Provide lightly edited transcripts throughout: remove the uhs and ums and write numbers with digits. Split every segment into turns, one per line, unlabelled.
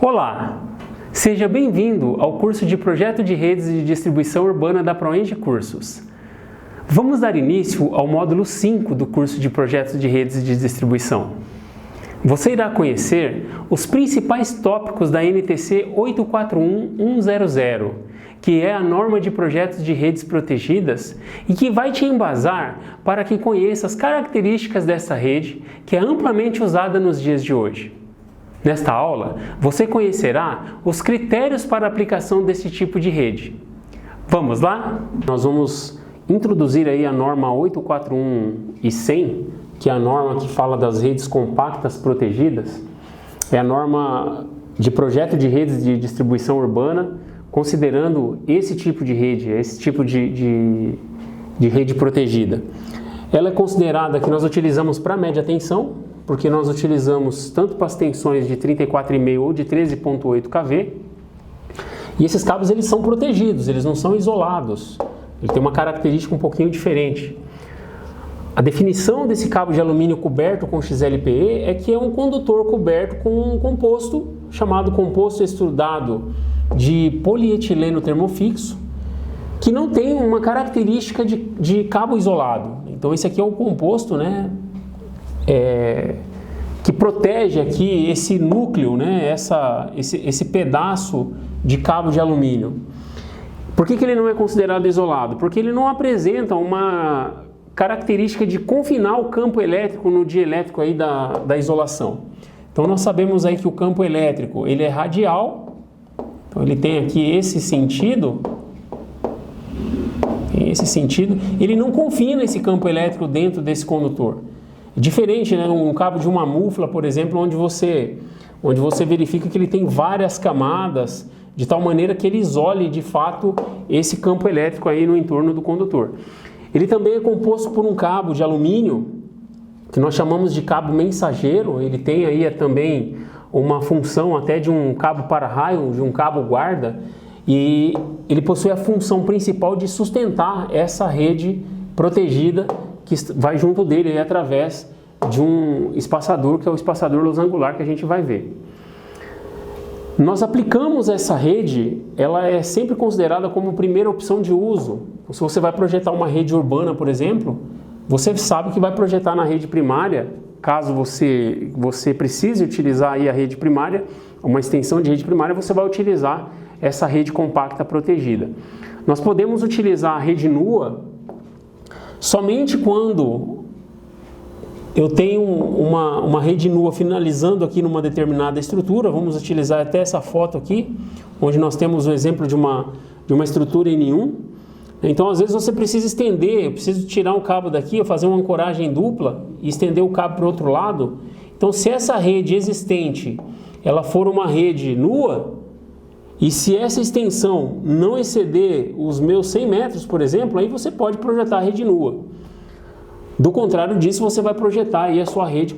Olá, seja bem-vindo ao curso de Projeto de Redes de Distribuição Urbana da Proenge Cursos. Vamos dar início ao módulo 5 do curso de Projetos de Redes de Distribuição. Você irá conhecer os principais tópicos da NTC 841100, que é a norma de projetos de redes protegidas e que vai te embasar para que conheça as características dessa rede que é amplamente usada nos dias de hoje. Nesta aula, você conhecerá os critérios para a aplicação desse tipo de rede. Vamos lá? Nós vamos introduzir aí a norma 841-100, que é a norma que fala das redes compactas protegidas. É a norma de projeto de redes de distribuição urbana, considerando esse tipo de rede, esse tipo de rede protegida. Ela é considerada que nós utilizamos para média tensão, porque nós utilizamos tanto para as tensões de 34,5 ou de 13,8 kV, e esses cabos eles são protegidos, eles não são isolados, ele tem uma característica um pouquinho diferente. A definição desse cabo de alumínio coberto com XLPE é que é um condutor coberto com um composto chamado composto extrudado de polietileno termofixo, que não tem uma característica de cabo isolado. Então esse aqui é o composto, né, que protege aqui esse núcleo, né, esse pedaço de cabo de alumínio. Por que ele não é considerado isolado? Porque ele não apresenta uma característica de confinar o campo elétrico no dielétrico aí da isolação. Então nós sabemos aí que o campo elétrico ele é radial, então ele tem aqui esse sentido, ele não confina esse campo elétrico dentro desse condutor. Diferente, né, um cabo de uma mufla, por exemplo, onde você verifica que ele tem várias camadas, de tal maneira que ele isole de fato esse campo elétrico aí no entorno do condutor. Ele também é composto por um cabo de alumínio, que nós chamamos de cabo mensageiro. Ele tem aí também uma função até de um cabo para-raio, de um cabo guarda, e ele possui a função principal de sustentar essa rede protegida que vai junto dele aí através de um espaçador, que é o espaçador losangular que a gente vai ver. Nós aplicamos essa rede, ela é sempre considerada como primeira opção de uso. Se você vai projetar uma rede urbana, por exemplo, você sabe que vai projetar na rede primária, caso você precise utilizar aí a rede primária, uma extensão de rede primária, você vai utilizar essa rede compacta protegida. Nós podemos utilizar a rede nua somente quando eu tenho uma rede nua finalizando aqui numa determinada estrutura. Vamos utilizar até essa foto aqui, onde nós temos o exemplo de uma estrutura N1. Então, às vezes você precisa estender, eu preciso tirar um cabo daqui, eu fazer uma ancoragem dupla e estender o cabo para o outro lado. Então, se essa rede existente, ela for uma rede nua, e se essa extensão não exceder os meus 100 metros, por exemplo, aí você pode projetar a rede nua. Do contrário disso, você vai projetar aí a sua rede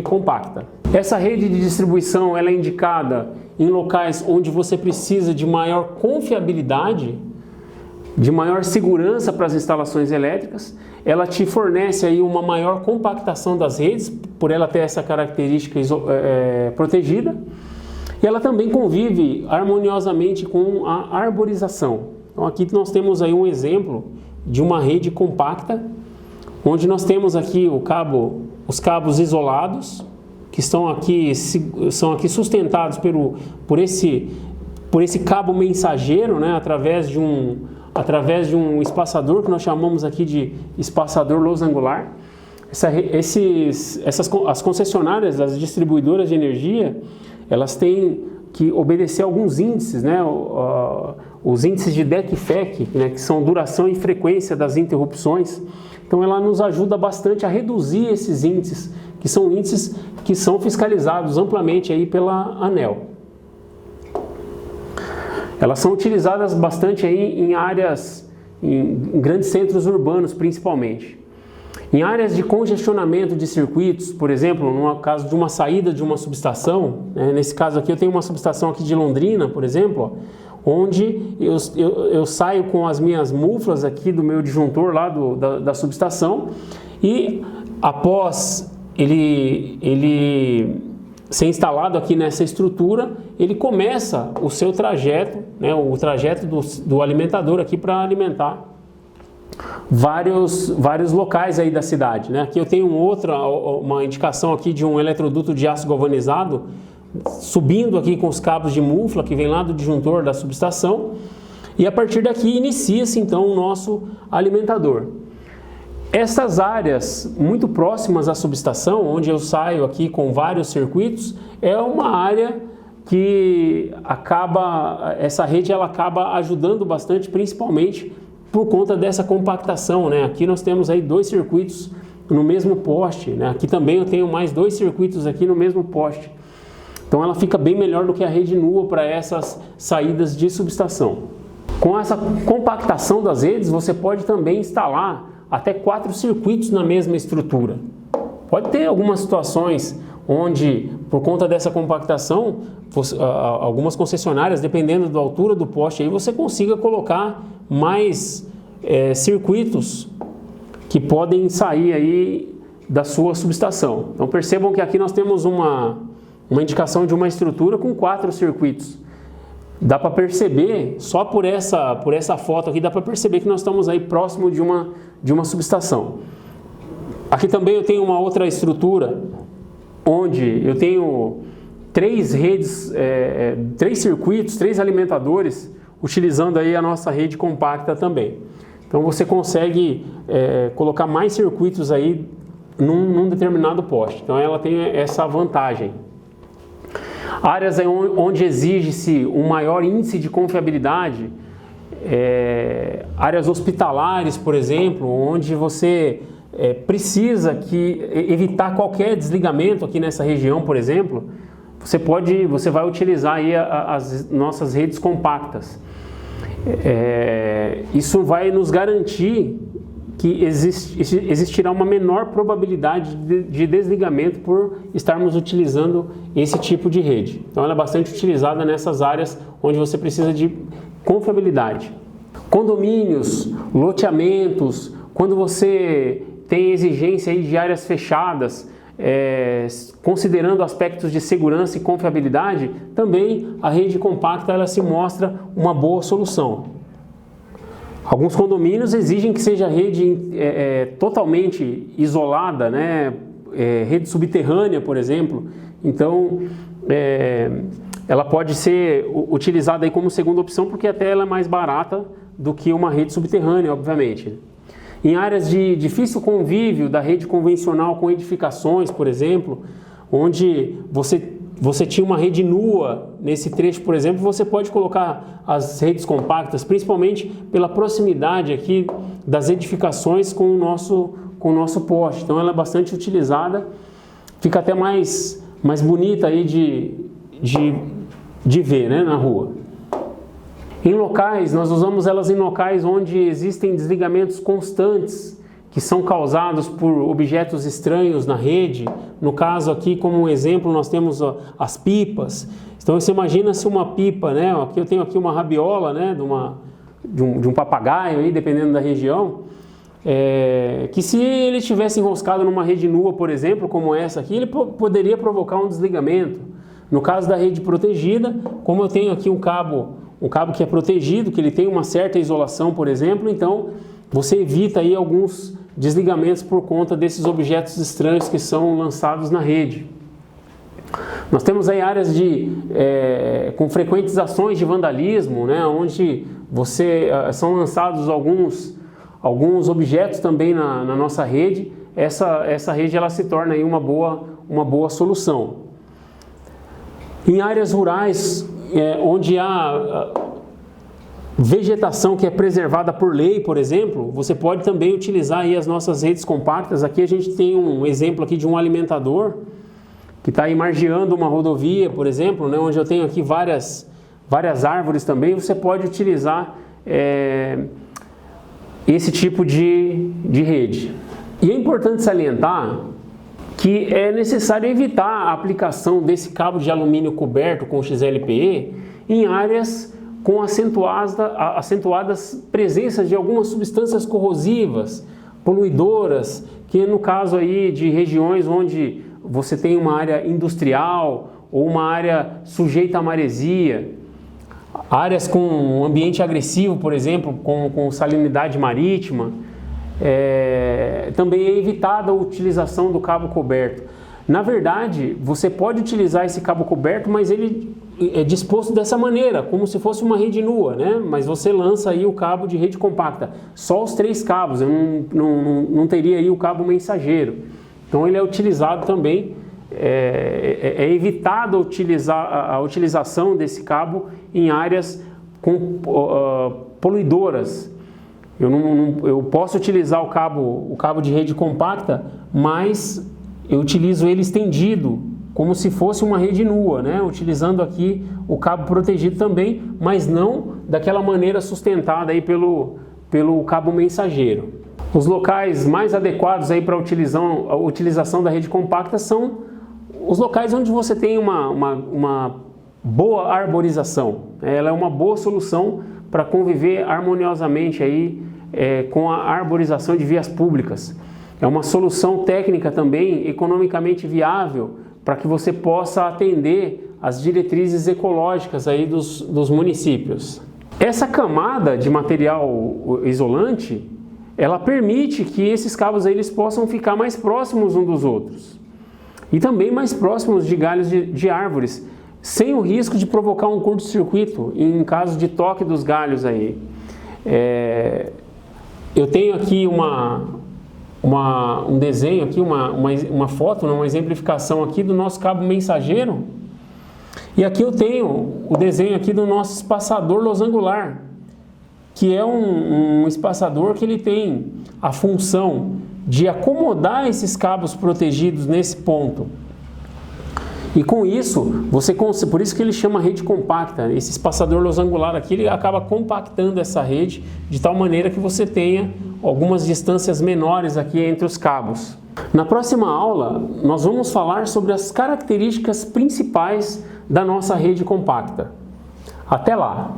compacta. Essa rede de distribuição ela é indicada em locais onde você precisa de maior confiabilidade, de maior segurança para as instalações elétricas. Ela te fornece aí uma maior compactação das redes, por ela ter essa característica protegida. E ela também convive harmoniosamente com a arborização. Então aqui nós temos aí um exemplo de uma rede compacta, onde nós temos aqui os cabos isolados, que são aqui sustentados por esse cabo mensageiro, né, através de um espaçador que nós chamamos aqui de espaçador losangular. As concessionárias, as distribuidoras de energia, elas têm que obedecer alguns índices, né? Os índices de DEC-FEC, né? Que são duração e frequência das interrupções. Então ela nos ajuda bastante a reduzir esses índices, que são índices que são fiscalizados amplamente aí pela ANEEL. Elas são utilizadas bastante aí em áreas, em grandes centros urbanos principalmente. Em áreas de congestionamento de circuitos, por exemplo, no caso de uma saída de uma subestação, né, nesse caso aqui eu tenho uma subestação aqui de Londrina, por exemplo, onde eu saio com as minhas muflas aqui do meu disjuntor lá da subestação, e após ele ser instalado aqui nessa estrutura, ele começa o seu trajeto, né, o trajeto do alimentador aqui para alimentar vários locais aí da cidade, né? Aqui eu tenho uma indicação aqui de um eletroduto de aço galvanizado subindo aqui com os cabos de mufla que vem lá do disjuntor da subestação, e a partir daqui inicia-se então o nosso alimentador. Essas áreas muito próximas à subestação, onde eu saio aqui com vários circuitos, é uma área que essa rede ela acaba ajudando bastante, principalmente por conta dessa compactação, né? Aqui nós temos aí 2 circuitos no mesmo poste, né? Aqui também eu tenho mais 2 circuitos aqui no mesmo poste. Então ela fica bem melhor do que a rede nua para essas saídas de subestação. Com essa compactação das redes, você pode também instalar até 4 circuitos na mesma estrutura. Pode ter algumas situações onde, por conta dessa compactação, algumas concessionárias, dependendo da altura do poste, aí você consiga colocar mais circuitos que podem sair aí da sua subestação. Então percebam que aqui nós temos uma indicação de uma estrutura com 4 circuitos. Dá para perceber, só por essa foto aqui, dá para perceber que nós estamos aí próximo de uma subestação. Aqui também eu tenho uma outra estrutura, onde eu tenho 3 redes, 3 circuitos, 3 alimentadores, utilizando aí a nossa rede compacta também. Então você consegue colocar mais circuitos aí num determinado poste. Então ela tem essa vantagem. Áreas onde exige-se um maior índice de confiabilidade, áreas hospitalares, por exemplo, onde você precisa evitar qualquer desligamento aqui nessa região, por exemplo, você vai utilizar aí as nossas redes compactas. Isso vai nos garantir que existirá uma menor probabilidade de desligamento por estarmos utilizando esse tipo de rede. Então ela é bastante utilizada nessas áreas onde você precisa de confiabilidade. Condomínios, loteamentos, quando você tem exigência aí de áreas fechadas, considerando aspectos de segurança e confiabilidade, também a rede compacta ela se mostra uma boa solução. Alguns condomínios exigem que seja rede totalmente isolada, né? Rede subterrânea, por exemplo. Então, ela pode ser utilizada aí como segunda opção, porque até ela é mais barata do que uma rede subterrânea, obviamente. Em áreas de difícil convívio da rede convencional com edificações, por exemplo, onde você tinha uma rede nua nesse trecho, por exemplo, você pode colocar as redes compactas, principalmente pela proximidade aqui das edificações com o nosso poste. Então ela é bastante utilizada, fica até mais bonita aí de ver, né, na rua. Nós usamos elas em locais onde existem desligamentos constantes, que são causados por objetos estranhos na rede. No caso aqui, como um exemplo, nós temos as pipas. Então você imagina se uma pipa, né? Aqui eu tenho aqui uma rabiola, né? De um papagaio, aí, dependendo da região, que se ele estivesse enroscado numa rede nua, por exemplo, como essa aqui, ele poderia provocar um desligamento. No caso da rede protegida, como eu tenho aqui um cabo que é protegido, que ele tem uma certa isolação, por exemplo, então você evita aí alguns desligamentos por conta desses objetos estranhos que são lançados na rede. Nós temos aí áreas com frequentes ações de vandalismo, né, onde são lançados alguns objetos também na nossa rede. Essa rede ela se torna aí uma boa solução. Em áreas rurais, onde há vegetação que é preservada por lei, por exemplo, você pode também utilizar aí as nossas redes compactas. Aqui a gente tem um exemplo aqui de um alimentador que está aí margeando uma rodovia, por exemplo, né, onde eu tenho aqui várias árvores também. Você pode utilizar esse tipo de rede. E é importante salientar que é necessário evitar a aplicação desse cabo de alumínio coberto com XLPE em áreas com acentuadas presenças de algumas substâncias corrosivas, poluidoras, que no caso aí de regiões onde você tem uma área industrial ou uma área sujeita à maresia, áreas com um ambiente agressivo, por exemplo, com salinidade marítima, também é evitada a utilização do cabo coberto. Na verdade, você pode utilizar esse cabo coberto, mas ele é disposto dessa maneira, como se fosse uma rede nua, né? Mas você lança aí o cabo de rede compacta, só os 3 cabos, eu não teria aí o cabo mensageiro. Então ele é utilizado também, é evitado a utilização desse cabo em áreas com poluidoras. Eu posso utilizar o cabo de rede compacta, mas eu utilizo ele estendido, como se fosse uma rede nua, né? Utilizando aqui o cabo protegido também, mas não daquela maneira sustentada aí pelo cabo mensageiro. Os locais mais adequados aí para a utilização da rede compacta são os locais onde você tem uma boa arborização. Ela é uma boa solução para conviver harmoniosamente aí, com a arborização de vias públicas. É uma solução técnica também, economicamente viável, para que você possa atender às diretrizes ecológicas aí dos municípios. Essa camada de material isolante, ela permite que esses cabos aí, eles possam ficar mais próximos uns dos outros. E também mais próximos de galhos de árvores, sem o risco de provocar um curto-circuito em caso de toque dos galhos aí. Eu tenho aqui um desenho aqui, uma foto, uma exemplificação aqui do nosso cabo mensageiro. E aqui eu tenho o desenho aqui do nosso espaçador losangular, que é um espaçador que ele tem a função de acomodar esses cabos protegidos nesse ponto. E com isso, por isso que ele chama rede compacta. Esse espaçador losangular aqui, ele acaba compactando essa rede de tal maneira que você tenha algumas distâncias menores aqui entre os cabos. Na próxima aula, nós vamos falar sobre as características principais da nossa rede compacta. Até lá!